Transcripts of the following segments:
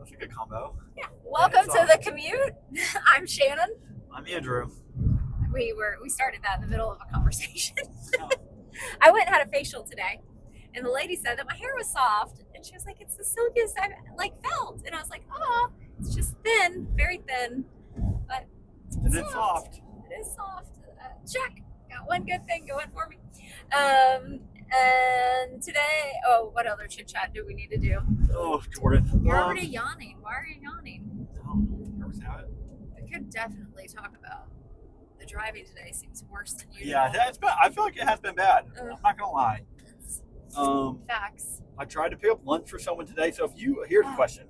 That's a good combo. Yeah. Welcome to the Commute. I'm Shannon. I'm Andrew. We started that in the middle of a conversation. I went and had a facial today, and the lady said that my hair was soft, and she was like, "It's the silkiest I've felt," and I was like, "Oh, it's just thin, very thin, but it's soft. It is soft. Check. Got one good thing going for me." And today, what other chit chat do we need to do? Oh, Jordan. You're already yawning. Why are you yawning? Nervous habit. We could definitely talk about the driving today. Seems worse than usual. Yeah, it's been, I feel like it has been bad. I'm not gonna lie. Facts. I tried to pick up lunch for someone today. So here's the question: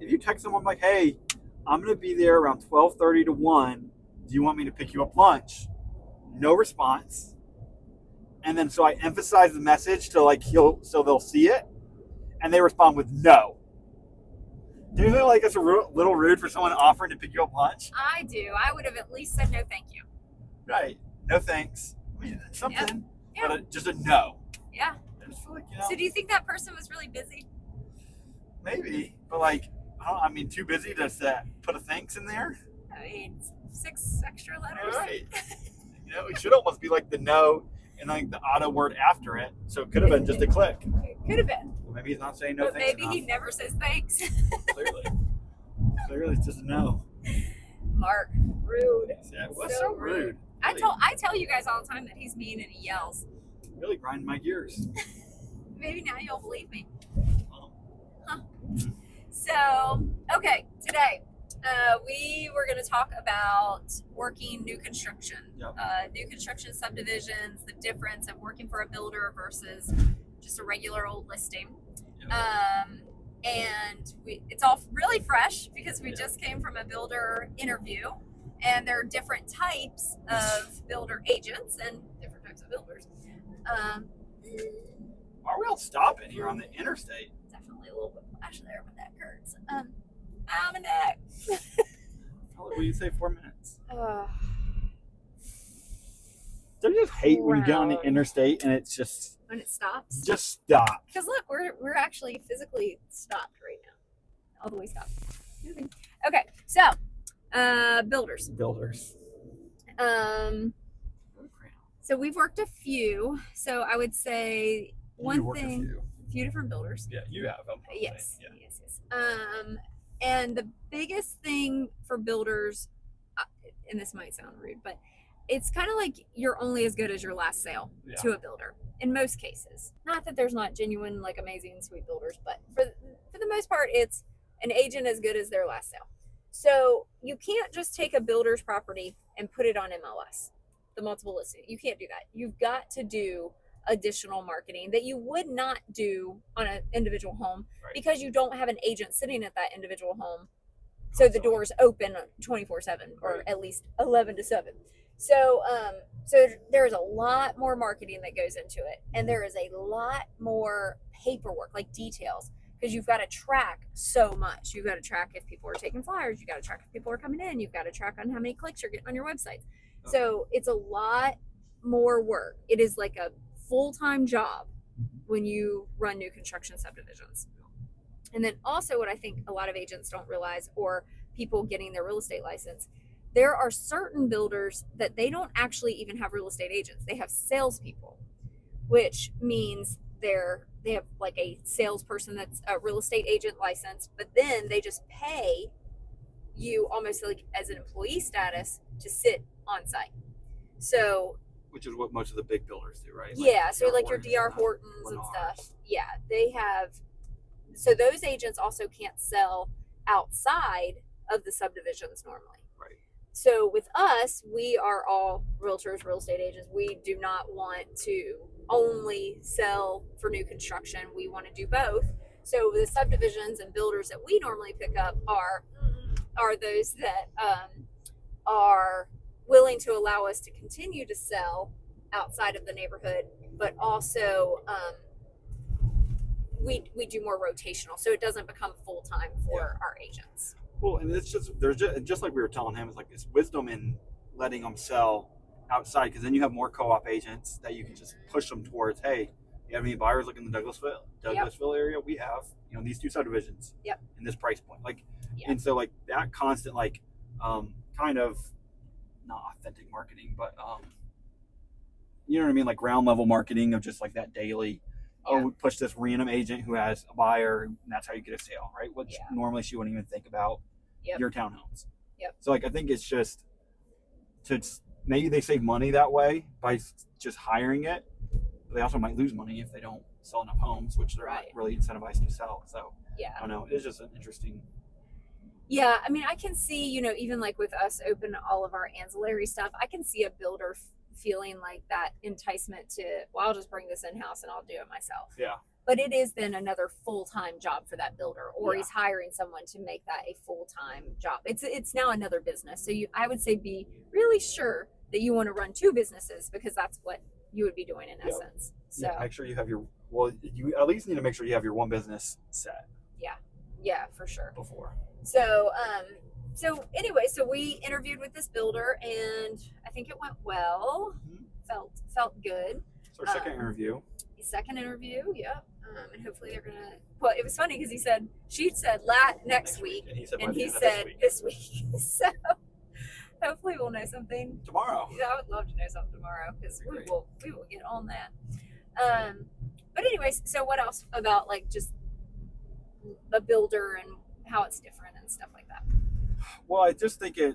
if you text someone like, "Hey, I'm gonna be there around 12:30 to 1. Do you want me to pick you up lunch?" No response. And then so I emphasize the message to so they'll see it, and they respond with no. Do you feel like it's a little rude for someone offering to pick you up lunch? I do. I would have at least said no, thank you. Right. No thanks. I mean, something, yeah. But just a no. Yeah. I just feel like, So do you think that person was really busy? Maybe, but too busy to put a thanks in there. I mean, 6 extra letters. Right. It should almost be like the no and like the auto word after it. So it could have been just a click. It could have been. Maybe he's not saying no but thanks. Maybe he never says thanks. Clearly it's just a no. Mark, rude. Yeah, what's so rude? Really. I tell you guys all the time that he's mean and he yells. Really grind my gears. Maybe now you'll believe me. Huh. So, okay, today we were going to talk about working new construction. Yep. New construction subdivisions, the difference of working for a builder versus just a regular old listing. Yep. And it's all really fresh because we just came from a builder interview, and there are different types of builder agents and different types of builders. Why are we all stopping here on the interstate? Definitely a little bit flash there, but that hurts. My neck. How long will you say 4 minutes? Don't you just hate when you get on the interstate and it's just... When it stops? Just stop. Because look, we're actually physically stopped right now. All the way stopped. Moving. Okay, so, builders. So we've worked a few. So I would say one thing... A few different builders. Yeah, you have them. Yes. And the biggest thing for builders, and this might sound rude, but it's kind of like you're only as good as your last sale to a builder in most cases. Not that there's not genuine, amazing, sweet builders, but for the most part, it's an agent as good as their last sale. So you can't just take a builder's property and put it on MLS, the multiple listing. You can't do that. You've got to do additional marketing that you would not do on an individual home because you don't have an agent sitting at that individual home. So the doors open 24/7 or at least 11 to 7. So there's a lot more marketing that goes into it, and there is a lot more paperwork, like details, because you've got to track so much. You've got to track if people are taking flyers. You've got to track if people are coming in. You've got to track on how many clicks you're getting on your websites. So it's a lot more work. It is like a full-time job when you run new construction subdivisions. And then also what I think a lot of agents don't realize, or people getting their real estate license, there are certain builders that they don't actually even have real estate agents. They have salespeople, which means they have like a salesperson that's a real estate agent licensed, but then they just pay you almost like as an employee status to sit on site. So, which is what most of the big builders do, right? Yeah, so like your DR Hortons and stuff. Yeah, they have. So those agents also can't sell outside of the subdivisions normally. Right. So with us, we are all realtors, real estate agents. We do not want to only sell for new construction. We want to do both. So the subdivisions and builders that we normally pick up are those that are willing to allow us to continue to sell outside of the neighborhood, but also we do more rotational, so it doesn't become full-time for our agents. Well, and it's just like we were telling him, it's wisdom in letting them sell outside, because then you have more co-op agents that you can just push them towards, hey, You have any buyers looking in the Douglasville area? We have, these 2 subdivisions. Yep. In this price point, Yeah. and so that constant kind of not authentic marketing, but you know what I mean, ground level marketing of just that daily. Yeah. Oh, we push this random agent who has a buyer, and that's how you get a sale, right? Which normally she wouldn't even think about your townhomes. Yep. So I think it's just maybe they save money that way by just hiring it. But they also might lose money if they don't sell enough homes, which they're not really incentivized to sell. So I don't know. It's just an interesting. Yeah, I mean, I can see, even with us open all of our ancillary stuff, I can see a builder feeling that enticement to, well, I'll just bring this in-house and I'll do it myself. Yeah. But it is then another full-time job for that builder, or he's hiring someone to make that a full-time job. It's now another business. So I would say be really sure that you want to run 2 businesses, because that's what you would be doing in essence. So make sure you have you at least need to make sure you have your one business set. Yeah, for sure. Before. So anyway, we interviewed with this builder, and I think it went well. Mm-hmm. Felt good. So our second interview. Second interview, yep. And hopefully they're gonna. Well, it was funny because she said next week, and he said this week. So hopefully we'll know something tomorrow. Yeah, I would love to know something tomorrow, because we will get on that. But anyways, so what else about just a builder and how it's different and stuff like that? Well, I just think I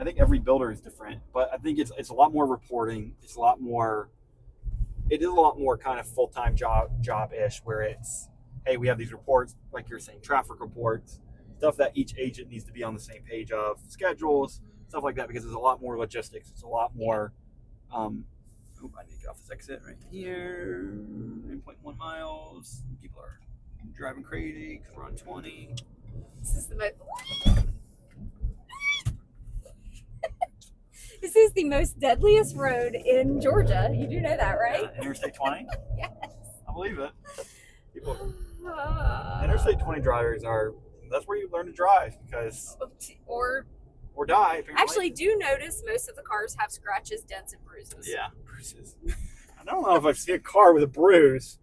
think every builder is different, but I think it's a lot more reporting. It is a lot more kind of full-time job-ish, where it's, hey, we have these reports, like you're saying, traffic reports, stuff that each agent needs to be on the same page of, schedules, stuff like that, because there's a lot more logistics. It's a lot more, I need to get off this exit right here, 9.1 miles. People are driving crazy because we're on 20. This is the most deadliest road in Georgia. You do know that, right? Interstate 20? Yes. I believe it. Interstate 20 drivers that's where you learn to drive, because or die, apparently. Actually, do notice most of the cars have scratches, dents, and bruises. Yeah, bruises. I don't know if I've seen a car with a bruise,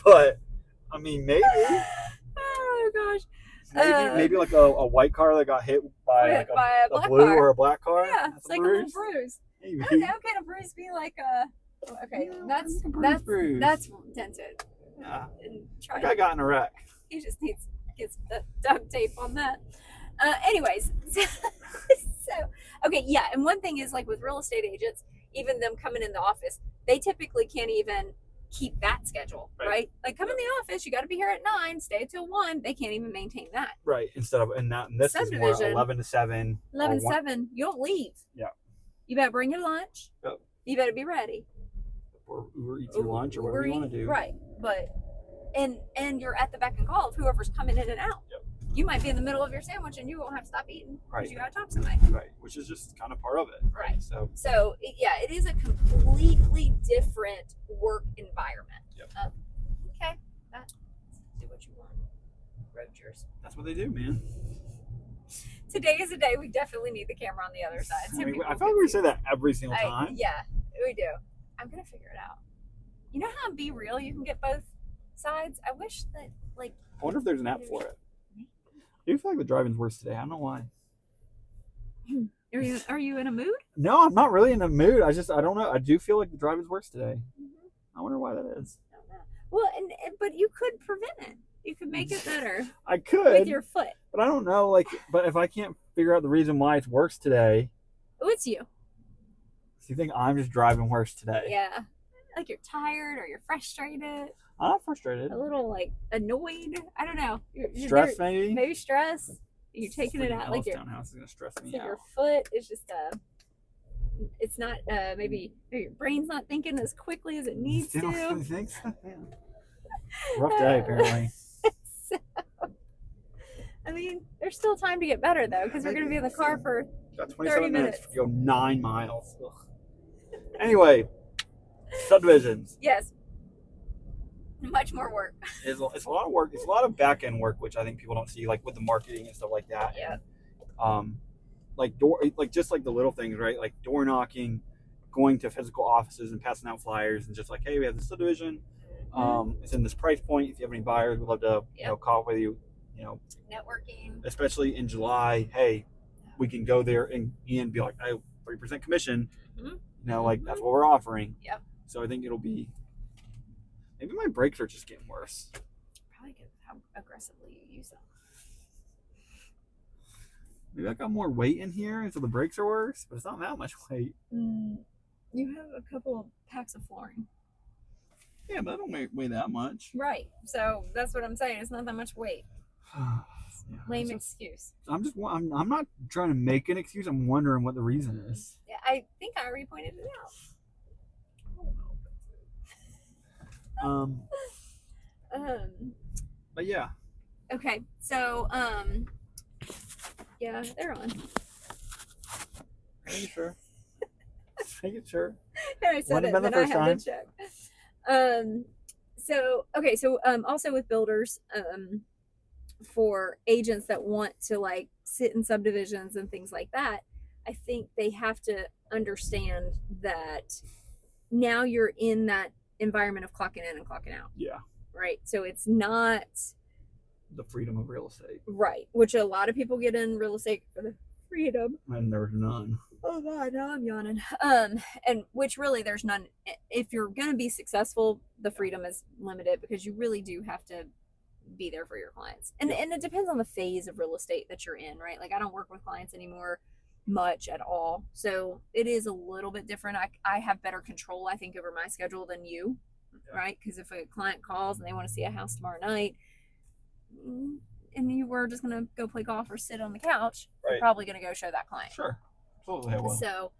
but maybe. Oh gosh. Maybe a white car that got hit by a blue car. Or a black car. Yeah, it's like a little bruise. Maybe. Okay, how can a bruise be like a? Okay, that's dented. Yeah. That guy got in a wreck. He just needs to get some duct tape on that. Anyways, so okay, yeah, and one thing is with real estate agents, even them coming in the office, they typically can't even keep that schedule, right? Come in the office, you got to be here at 9, stay till 1. They can't even maintain that. Right. Instead of and this is more 11 to 7. 11 to 7. You don't leave. Yeah. You better bring your lunch. Yep. You better be ready. Or Uber eats your lunch, or whatever you want to do. Right. But and you're at the beck and call of whoever's coming in and out. Yep. You might be in the middle of your sandwich and you won't have to stop eating because you got to talk to somebody. Right, which is just kind of part of it. Right. So it is a completely different work environment. Yep. Okay. Do what you want. Road yours. That's what they do, man. Today is a day we definitely need the camera on the other side. So I feel like we say that every single time. Yeah, we do. I'm going to figure it out. You know how on Be Real you can get both sides? I wish that, I wonder if there's an app for it. I do feel like the driving's worse today. I don't know why. Are you in a mood? No, I'm not really in a mood. I don't know. I do feel like the driving's worse today. Mm-hmm. I wonder why that is. I don't know. Well, but you could prevent it. You could make it better. I could. With your foot. But I don't know. But if I can't figure out the reason why it's worse today. Oh, it's you. So you think I'm just driving worse today? Yeah. You're tired or you're frustrated. I'm not frustrated. A little annoyed. I don't know. Stressed maybe? Maybe stress. You're taking it out your townhouse is gonna stress me out. Your foot is just it's not maybe your brain's not thinking as quickly as it needs to. You think so? Yeah. Rough day apparently. So, there's still time to get better though, because we're gonna be in the car for 30 minutes. To go 9 miles. Ugh. Anyway, subdivisions. Yes. Much more work. It's a lot of work. It's a lot of back end work, which I think people don't see, with the marketing and stuff like that. Yeah. And, just the little things, right? Like door knocking, going to physical offices and passing out flyers and just like, hey, we have this subdivision. It's in this price point. If you have any buyers, we'd love to call with you. Networking, especially in July. Hey, we can go there and be like, hey, 3% commission. Like that's what we're offering. Yep. So I think it'll be. Maybe my brakes are just getting worse. Probably because of how aggressively you use them. Maybe I got more weight in here, and so the brakes are worse. But it's not that much weight. You have a couple of packs of flooring. Yeah, but I don't weigh that much. Right. So that's what I'm saying. It's not that much weight. Lame excuse. I'm not trying to make an excuse. I'm wondering what the reason is. Yeah, I think I already pointed it out. But yeah. Okay, so yeah, they're on. Are you sure? Are you sure? And I said it, then I had to check. So also with builders, for agents that want to like sit in subdivisions and things like that, I think they have to understand that now you're in that environment of clocking in and clocking out. Yeah. Right. So it's not the freedom of real estate. Right. Which a lot of people get in real estate for the freedom. And there's none. Oh God, now I'm yawning. And which really there's none. If you're gonna be successful, the freedom is limited because you really do have to be there for your clients. And it depends on the phase of real estate that you're in, right? Like I don't work with clients anymore much at all. So it is a little bit different. I have better control, I think, over my schedule than you, right? Because if a client calls and they want to see a house tomorrow night and you were just going to go play golf or sit on the couch, you're probably going to go show that client. Sure. Absolutely. I will.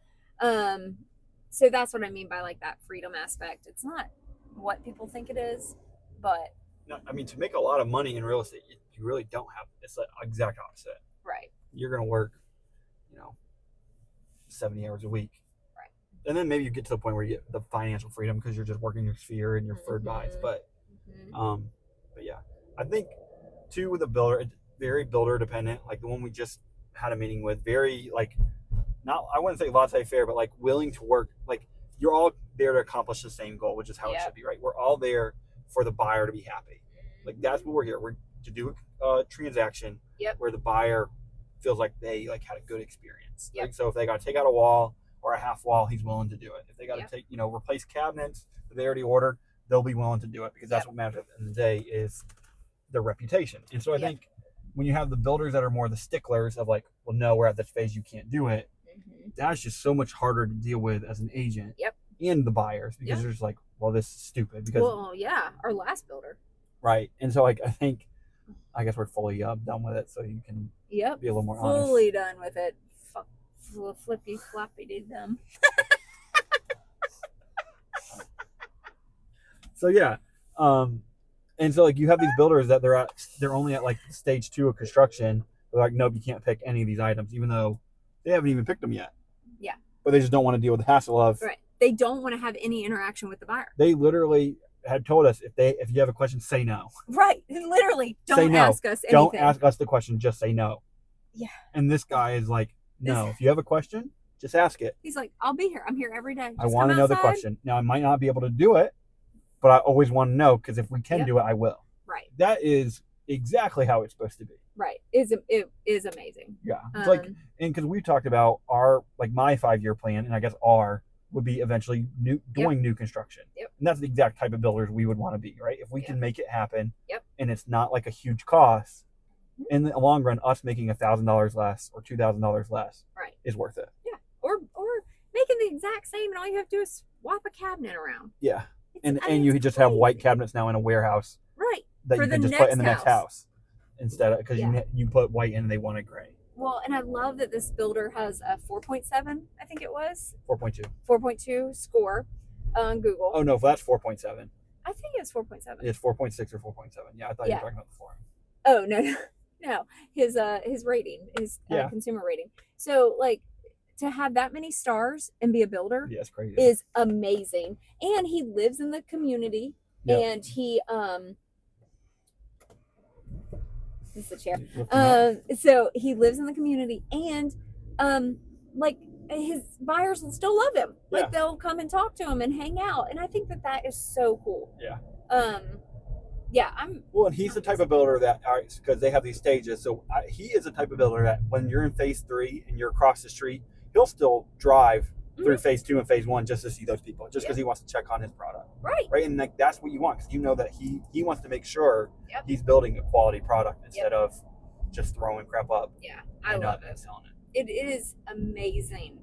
So that's what I mean by like that freedom aspect. It's not what people think it is, but no, I mean, to make a lot of money in real estate, you really don't have. It's the exact opposite. Right. You're going to work, 70 hours a week. Right. And then maybe you get to the point where you get the financial freedom because you're just working your sphere and your preferred buys. But yeah, I think too with a builder, it's very builder dependent. Like the one we just had a meeting with, very like, not, I wouldn't say laissez-faire, but like willing to work. Like you're all there to accomplish the same goal, which is how it should be, right? We're all there for the buyer to be happy. Like that's what we're here. We're to do a transaction where the buyer feels like they like had a good experience. Like so if they got to take out a wall or a half wall, he's willing to do it. If they got to take, replace cabinets that they already ordered, they'll be willing to do it because that's what matters at the end of the day is their reputation. And so I think when you have the builders that are more the sticklers of like, well, no, we're at this phase, you can't do it. That's just so much harder to deal with as an agent and the buyers because they're just like, well, this is stupid. Because our last builder. Right. And so like I guess we're fully done with it, so you can be a little more honest. Fully done with it. Flippy floppy did them. So yeah, and so like you have these builders that they're only at like stage 2 of construction. They're like, nope, you can't pick any of these items, even though they haven't even picked them yet. Yeah. But they just don't want to deal with the hassle of. Right. They don't want to have any interaction with the buyer. They literally had told us if you have a question, say no. Right. Literally, don't ask us anything. Don't ask us the question, just say no. Yeah. And this guy is like, no, if you have a question, just ask it. He's like, I'll be here. I'm here every day. I want to know the question. Now, I might not be able to do it, but I always want to know because if we can do it, I will. Right. That is exactly how it's supposed to be. Right. It is amazing. Yeah. It's like, and because we talked about my 5-year plan, and I guess would be eventually doing new construction. Yep. And that's the exact type of builders we would want to be, right? If we can make it happen and it's not like a huge cost, in the long run, us making $1,000 less or $2,000 less is worth it. Yeah. Or making the exact same and all you have to do is swap a cabinet around. Yeah. And you just have white cabinets now in a warehouse. Right. That you can just put in the next house instead of, because you put white in and they wanted gray. Well, and I love that this builder has a 4.7, I think it was. 4.2. 4.2 score on Google. Oh, no, that's 4.7. I think it's 4.7. It's 4.6 or 4.7. Yeah, I thought you were talking about the forum. Oh, no. His rating, his consumer rating. So, like, to have that many stars and be a builder it's crazy. Is amazing. And he lives in the community. Yep. And he this is the chair. So he lives in the community and like his buyers will still love him. Yeah. Like they'll come and talk to him and hang out, and I think that is so cool. Yeah. Yeah, Well, and he's the type of builder that, because they have these stages, so he is the type of builder that when you're in phase 3 and you're across the street, he'll still drive through phase 2 and phase 1 just to see those people, just because he wants to check on his product. Right. And like that's what you want, because you know that he wants to make sure he's building a quality product instead of just throwing crap up. Yeah, I love it. Selling it. It is amazing.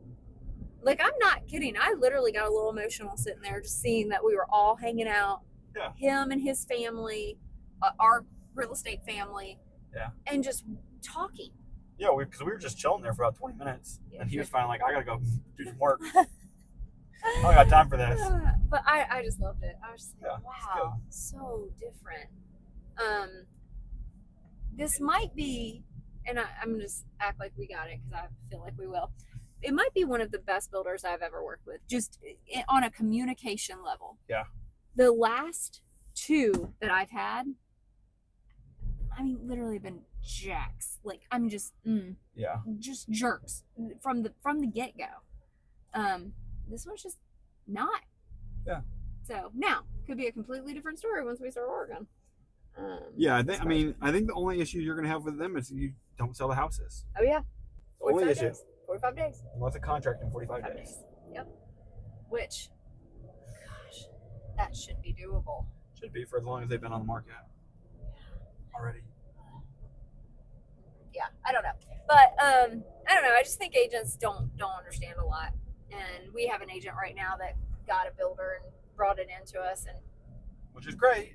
Like, I'm not kidding. I literally got a little emotional sitting there just seeing that we were all hanging out. Yeah. Him and his family, our real estate family. Yeah. And just talking. Yeah, because we were just chilling there for about 20 minutes. Yeah. And he was finally like, I got to go do some work. I don't got time for this. But I just loved it. I was just like, yeah, wow, so different. This might be, and I'm going to just act like we got it because I feel like we will. It might be one of the best builders I've ever worked with, just on a communication level. Yeah. The last 2 that I've had, I mean, literally been jacks. Like, I'm just, just jerks from the get go. This one's just not. Yeah. So now could be a completely different story once we start working. Yeah, I think the only issue you're gonna have with them is you don't sell the houses. Oh yeah. The only issue. 45 days. Unless a contract in 45 days. Yep. Which, gosh, that should be doable. Should be for as long as they've been on the market already. Yeah, I don't know, but I don't know. I just think agents don't understand a lot, and we have an agent right now that got a builder and brought it into us, and which is great.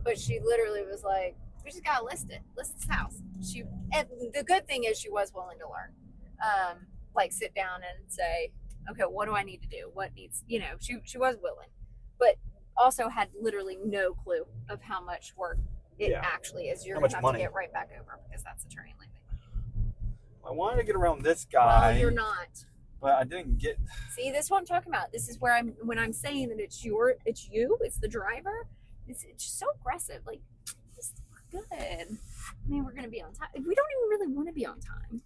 But she literally was like, we just gotta list this house. And the good thing is she was willing to learn, like sit down and say, okay, what do I need to do? What needs, she was willing, but also had literally no clue of how much work it actually is. You're gonna have to get right back over because that's attorney landing. I wanted to get around this guy. Well, you're not. But I didn't get. See, this is what I'm talking about. This is where when I'm saying that it's the driver. It's just so aggressive. Like, we're good. I mean, we're gonna be on time. We don't even really want to be on time.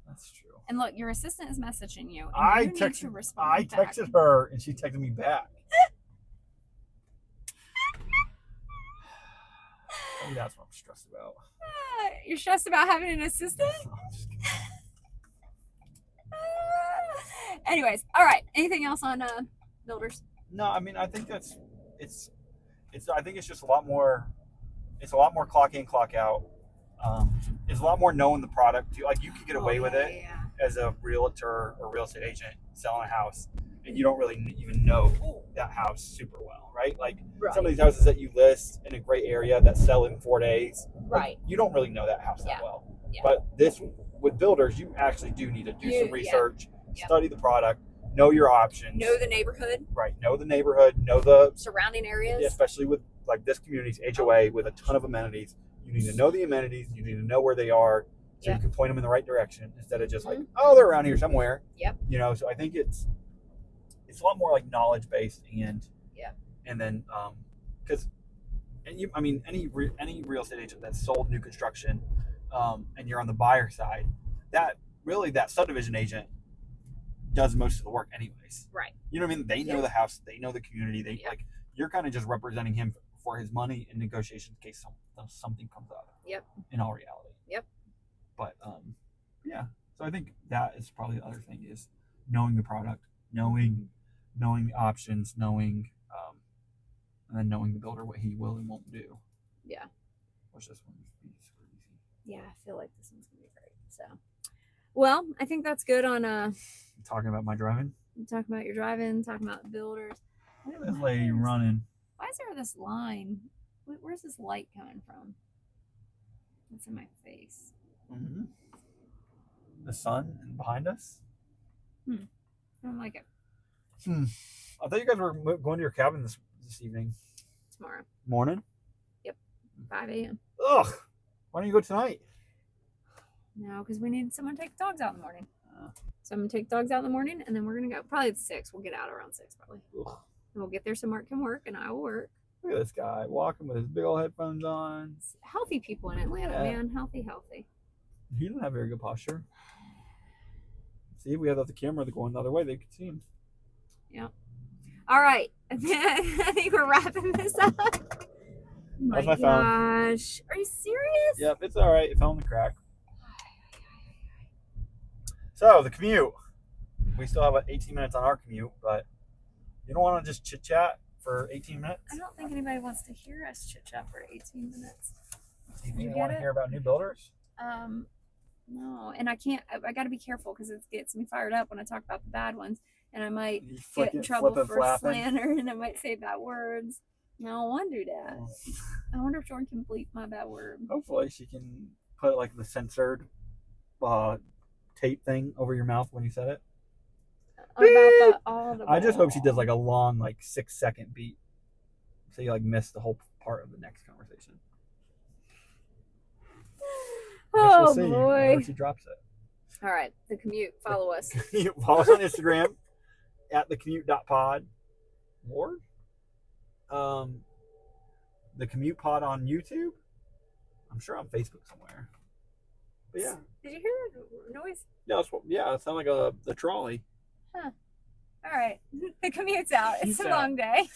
That's true. And look, your assistant is messaging you. And I you need to respond I texted her, and she texted me back. Maybe that's what I'm stressed about. You're stressed about having an assistant? No, I'm just kidding. Anyways, all right. Anything else on builders? No, I mean, I think I think it's just a lot more. It's a lot more clock in, clock out. It's a lot more knowing the product. Like, you could get away with it as a realtor or real estate agent selling a house, and you don't really even know that house super well, right? Like some of these houses that you list in a great area that sell in 4 days, right? You don't really know that house that well. Yeah. But with builders, you actually do need to do some research, study the product, know your options, know the neighborhood, right? Know the neighborhood, know the surrounding areas, especially with like this community's HOA with a ton of amenities. You need to know the amenities. You need to know where they are, so you can point them in the right direction instead of just like, oh, they're around here somewhere. Yep. So I think it's a lot more like knowledge based and then because any real estate agent that's sold new construction and you're on the buyer side, that subdivision agent does most of the work anyways. Right. You know what I mean? They know the house, they know the community. They like, you're kind of just representing him for his money in negotiations in case something comes up. Yep. In all reality. Yep. But so I think that is probably the other thing is knowing the product, knowing the options, knowing and then knowing the builder what he will and won't do. Yeah. Which this one be super easy. Yeah, I feel like this one's gonna be great. So, well, I think that's good on talking about my driving. Talking about your driving, talking about builders. This lady running. Why is there this line? Where's this light coming from? It's in my face. Mm-hmm. The sun behind us. I don't like it. I thought you guys were going to your cabin this evening. Tomorrow. Morning? Yep. 5 a.m. Ugh. Why don't you go tonight? No, because we need someone to take the dogs out in the morning. So I'm going to take the dogs out in the morning, and then we're going to go. Probably at 6. We'll get out around 6, probably. Ugh. And we'll get there so Mark can work, and I will work. Look at this guy walking with his big old headphones on. Healthy people in Atlanta, man. Healthy. He doesn't have very good posture. See, if we had the camera going the other way, they could see him. Yeah. All right. I think we're wrapping this up. Oh That's my phone. Gosh. Are you serious? Yep, it's all right. It fell in the crack. So, the commute. We still have 18 minutes on our commute, but you don't want to just chit-chat for 18 minutes? I don't think anybody wants to hear us chit-chat for 18 minutes. You want to hear about new builders? No, and I can't. I got to be careful because it gets me fired up when I talk about the bad ones, and I might get in trouble for slander, and I might say bad words. I don't want to do that. I wonder if Jordan can bleep my bad word. Hopefully, she can put like the censored tape thing over your mouth when you said it. I just hope she does like a long, like 6-second beat, so you like miss the whole part of the next conversation. Oh, we'll boy. When she drops it. All right. The commute. Follow us. Follow us on Instagram at thecommute.pod. Or the Commute Pod on YouTube. I'm sure on Facebook somewhere. But yeah. Did you hear that noise? Yeah, it sounded like the trolley. Huh. All right. The commute's out. It's a long day.